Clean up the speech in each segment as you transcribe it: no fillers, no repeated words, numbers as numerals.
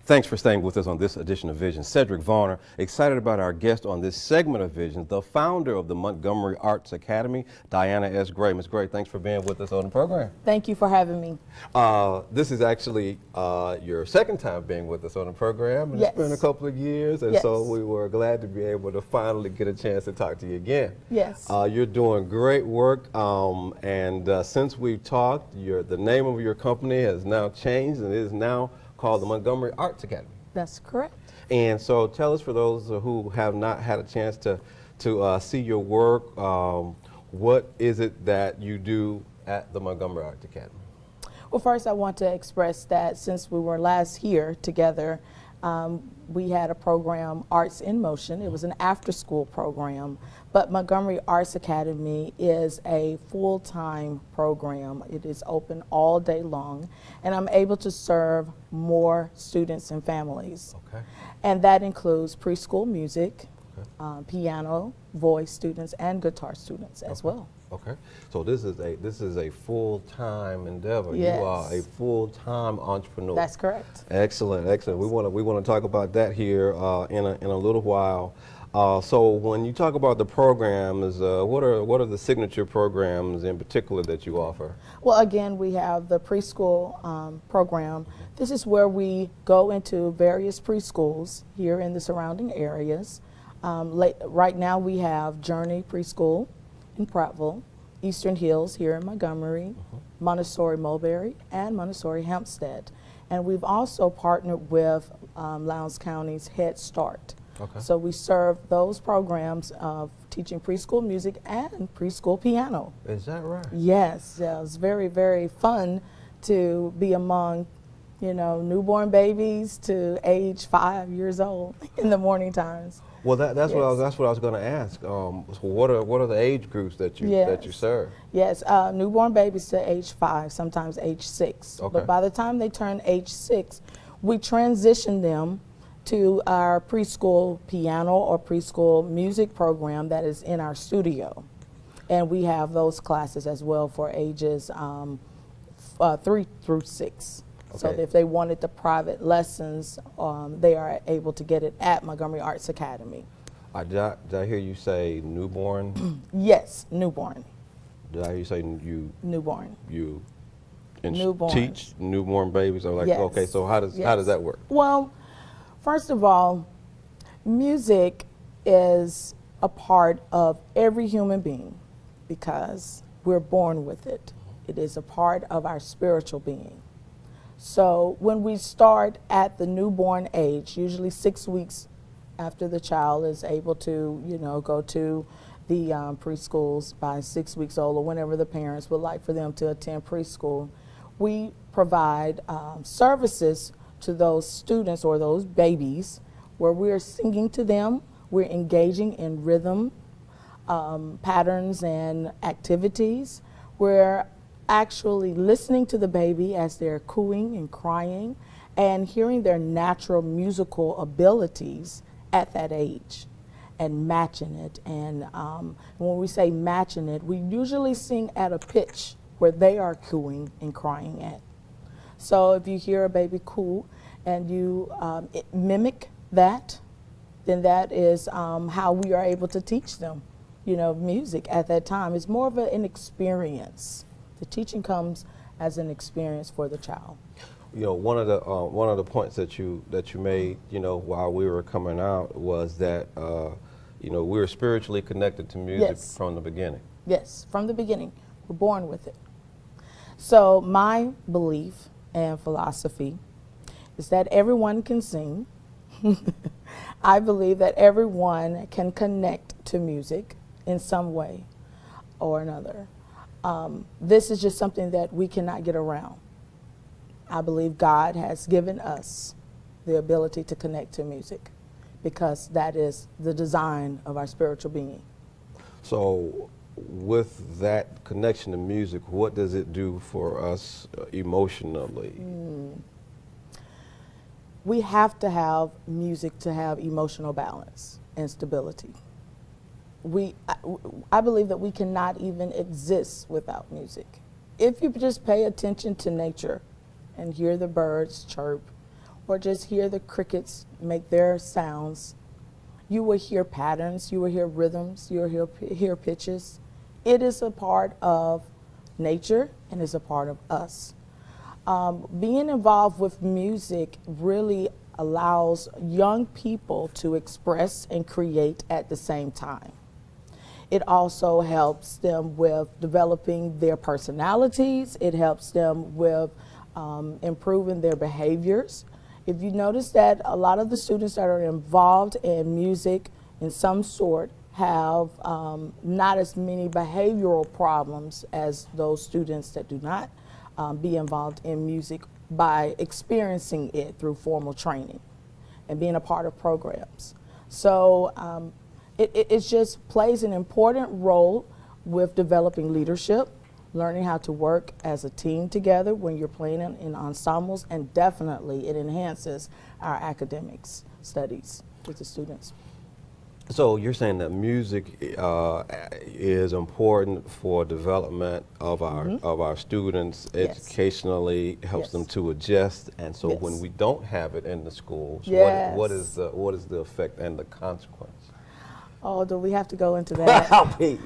Thanks for staying with us on this edition of Vision. Cedric Varner, excited about our guest on this segment of Vision, the founder of the Montgomery Arts Academy, Diana S. Gray. Ms. Gray, thanks for being with us on the program. Thank you for having me. This is actually your second time being with us on the program, and Yes. It's been a couple of years, and Yes. so we were glad to be able to finally get a chance to talk to you again. Yes. You're doing great work, and since we've talked, the name of your company has now changed, and it is now called the Montgomery Arts Academy. That's correct. And so tell us, for those who have not had a chance to see your work, what is it that you do at the Montgomery Arts Academy? Well, first I want to express that since we were last here together, we had a program, Arts in Motion. It was an after-school program, but Montgomery Arts Academy is a full-time program. It is open all day long, and I'm able to serve more students and families. Okay. And that includes preschool music, Okay. piano, voice students, and guitar students as well. Okay. So this is a full-time endeavor. Yes. You are a full-time entrepreneur. That's correct. Excellent, excellent. We want to talk about that here in a little while. So when you talk about the programs, what are the signature programs in particular that you offer? Well, again, we have the preschool program. This is where we go into various preschools here in the surrounding areas. Right now we have Journey Preschool in Prattville, Eastern Hills here in Montgomery, Montessori Mulberry, and Montessori Hempstead. And we've also partnered with Lowndes County's Head Start. Okay. So we serve those programs of teaching preschool music and preschool piano. Is that right? Yes, yeah, it's very, very fun to be among, newborn babies to age 5 years old in the morning times. Well, that's Yes. what I was going to ask. So what are the age groups that you Yes. serve? Yes, newborn babies to age 5, sometimes age 6. Okay. But by the time they turn age 6, we transition them to our preschool piano or preschool music program that is in our studio. And we have those classes as well for ages 3 through 6. So Okay. if they wanted the private lessons, they are able to get it at Montgomery Arts Academy. Did I hear you say newborn? Yes, newborn. Did I hear you say Newborn. you Newborns. teach newborn babies? Or Yes. Okay, so how does Yes. that work? Well, first of all, music is a part of every human being because we're born with it. It is a part of our spiritual being. So when we start at the newborn age, usually 6 weeks after the child is able to, go to the preschools by 6 weeks old, or whenever the parents would like for them to attend preschool, we provide services to those students or those babies where we're singing to them, we're engaging in rhythm, patterns and activities. We're actually listening to the baby as they're cooing and crying and hearing their natural musical abilities at that age and matching it. And when we say matching it, we usually sing at a pitch where they are cooing and crying at. So if you hear a baby coo and you mimic that, then that is how we are able to teach them, music at that time. It's more of an experience. The teaching comes as an experience for the child. One of the points that you made, while we were coming out was that, we were spiritually connected to music Yes. from the beginning. Yes, from the beginning, we're born with it. So my belief and philosophy is that everyone can sing. I believe that everyone can connect to music in some way or another. This is just something that we cannot get around. I believe God has given us the ability to connect to music because that is the design of our spiritual being. So with that connection to music, what does it do for us emotionally? We have to have music to have emotional balance and stability. I believe that we cannot even exist without music. If you just pay attention to nature and hear the birds chirp, or just hear the crickets make their sounds. You will hear patterns, you will hear rhythms, you will hear pitches. It is a part of nature and is a part of us. Being involved with music really allows young people to express and create at the same time. It also helps them with developing their personalities. It helps them with improving their behaviors. If you notice that a lot of the students that are involved in music in some sort have not as many behavioral problems as those students that do not be involved in music by experiencing it through formal training and being a part of programs. So it just plays an important role with developing leadership, learning how to work as a team together when you're playing in ensembles, and definitely it enhances our academics studies with the students. So you're saying that music is important for development of our students, Yes. educationally helps Yes. them to adjust, and so Yes. when we don't have it in the schools, Yes. what is the effect and the consequence? Oh, do we have to go into that? It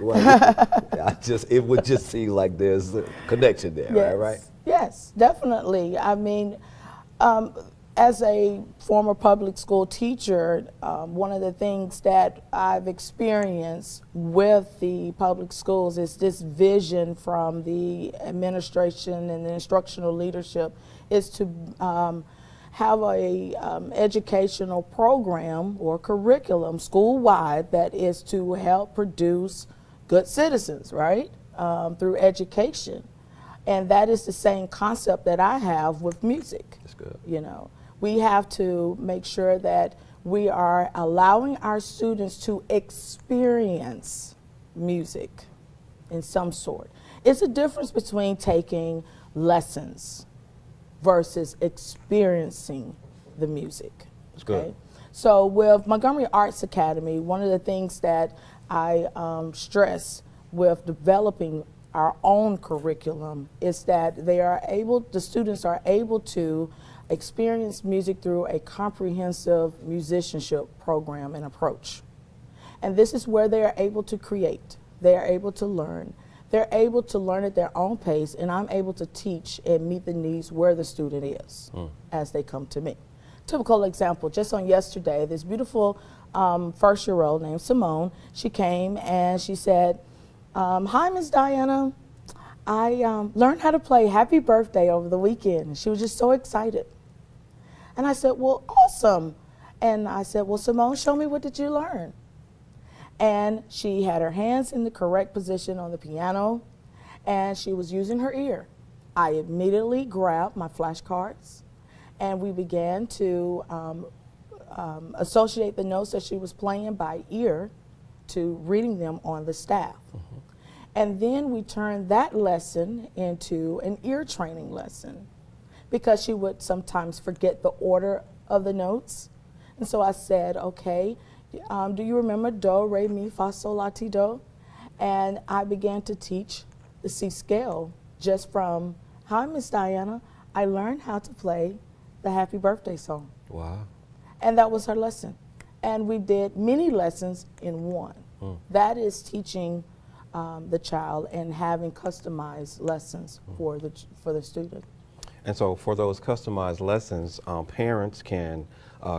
would just seem like there's a connection there, Yes. right? Yes, definitely. I mean, as a former public school teacher, one of the things that I've experienced with the public schools is this vision from the administration and the instructional leadership is to have a educational program or curriculum school-wide that is to help produce good citizens, right, through education. And that is the same concept that I have with music. That's good. You know, we have to make sure that we are allowing our students to experience music in some sort. It's a difference between taking lessons versus experiencing the music. That's good. So with Montgomery Arts Academy, one of the things that I stress with developing our own curriculum is that the students are able to experience music through a comprehensive musicianship program and approach. And this is where they are able to create, they are able to learn. They're able to learn at their own pace, and I'm able to teach and meet the needs where the student is as they come to me. Typical example, just on yesterday, this beautiful first-year-old named Simone, she came and she said, hi, Miss Diana, I learned how to play Happy Birthday over the weekend. And she was just so excited. And I said, well, awesome. And I said, well, Simone, show me, what did you learn? And she had her hands in the correct position on the piano, and she was using her ear. I immediately grabbed my flashcards, and we began to associate the notes that she was playing by ear to reading them on the staff. And then we turned that lesson into an ear training lesson, because she would sometimes forget the order of the notes. And so I said, okay, do you remember do, re, mi, fa, sol, la, ti, do? And I began to teach the C scale just from, hi, Miss Diana, I learned how to play the Happy Birthday song. Wow. And that was her lesson. And we did many lessons in one. That is teaching the child and having customized lessons for the student. And so for those customized lessons, parents can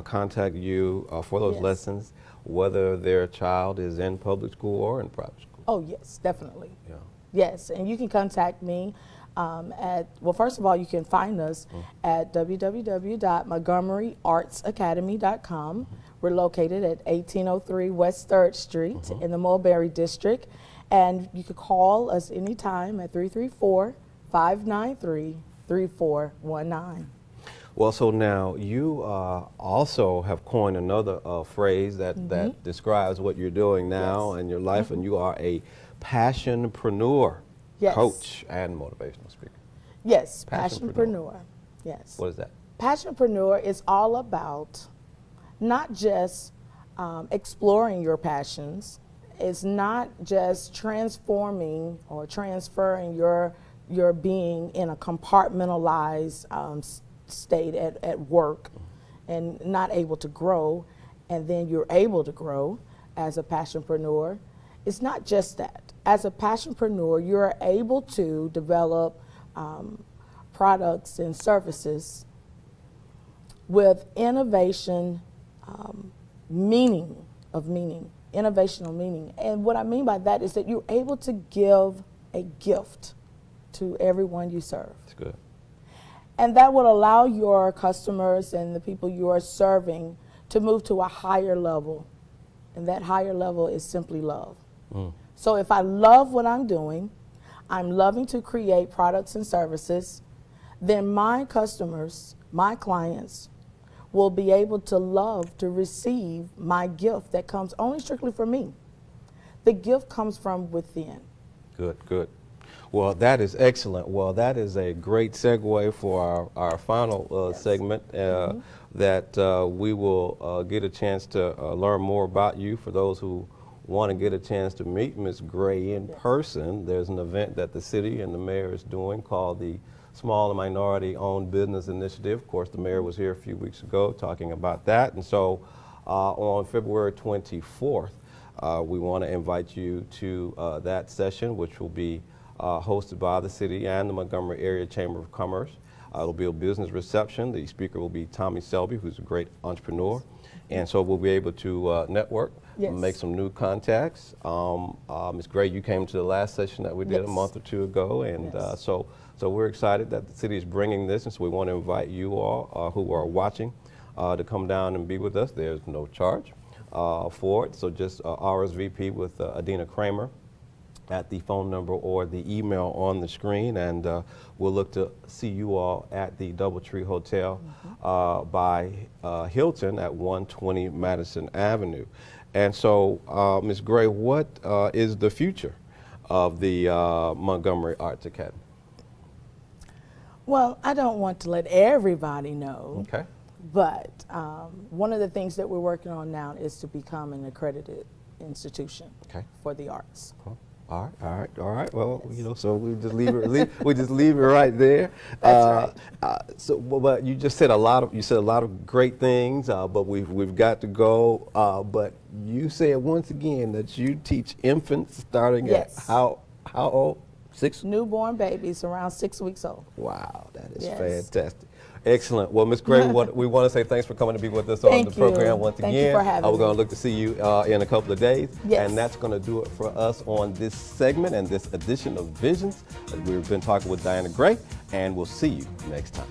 contact you for those Yes. lessons, whether their child is in public school or in private school. Oh, yes, definitely. Yeah. Yes, and you can contact me well, first of all, you can find us at www.montgomeryartsacademy.com. We're located at 1803 West 3rd Street in the Mulberry District. And you can call us anytime at 334-593-3419. Well, so now you also have coined another phrase that describes what you're doing now in your life, and you are a passionpreneur, Yes. coach, and motivational speaker. Yes, Passionpreneur. passionpreneur. Yes. What is that? Passionpreneur is all about not just exploring your passions. It's not just transforming or transferring your being in a compartmentalized state at work, and not able to grow, and then you're able to grow as a passionpreneur. It's not just that. As a passionpreneur, you're able to develop products and services with innovation, innovational meaning. And what I mean by that is that you're able to give a gift to everyone you serve. That's good. And that will allow your customers and the people you are serving to move to a higher level. And that higher level is simply love. So if I love what I'm doing, I'm loving to create products and services, then my customers, my clients, will be able to love to receive my gift that comes only strictly from me. The gift comes from within. Good, good. Well, that is excellent. Well, that is a great segue for our final segment that we will get a chance to learn more about you. For those who want to get a chance to meet Ms. Gray in person, there's an event that the city and the mayor is doing called the Small and Minority Owned Business Initiative. Of course, the mayor was here a few weeks ago talking about that. And so on February 24th, we want to invite you to that session, which will be hosted by the city and the Montgomery Area Chamber of Commerce. It'll be a business reception. The speaker will be Tommy Selby, who's a great entrepreneur. And so we'll be able to network, make some new contacts. Ms. Gray, you came to the last session that we did a month or two ago, and so we're excited that the city is bringing this, and so we want to invite you all who are watching to come down and be with us. There's no charge for it, so just RSVP with Adina Kramer at the phone number or the email on the screen, and we'll look to see you all at the Doubletree Hotel by Hilton at 120 Madison Avenue. And so, Ms. Gray, what is the future of the Montgomery Arts Academy? Well, I don't want to let everybody know, Okay. but one of the things that we're working on now is to become an accredited institution for the arts. Cool. All right. Well, you know, so we just leave it. We just leave it right there. That's right. So, but you just said a lot of great things. But we've got to go. But you said once again that you teach infants starting at how old? 6? Newborn babies around 6 weeks old. Wow, that is fantastic. Excellent. Well, Ms. Gray, we want to say thanks for coming to be with us on the program once again. Thank you for having me. We're going to look to see you in a couple of days. Yes. And that's going to do it for us on this segment and this edition of Visions. We've been talking with Diana Gray, and we'll see you next time.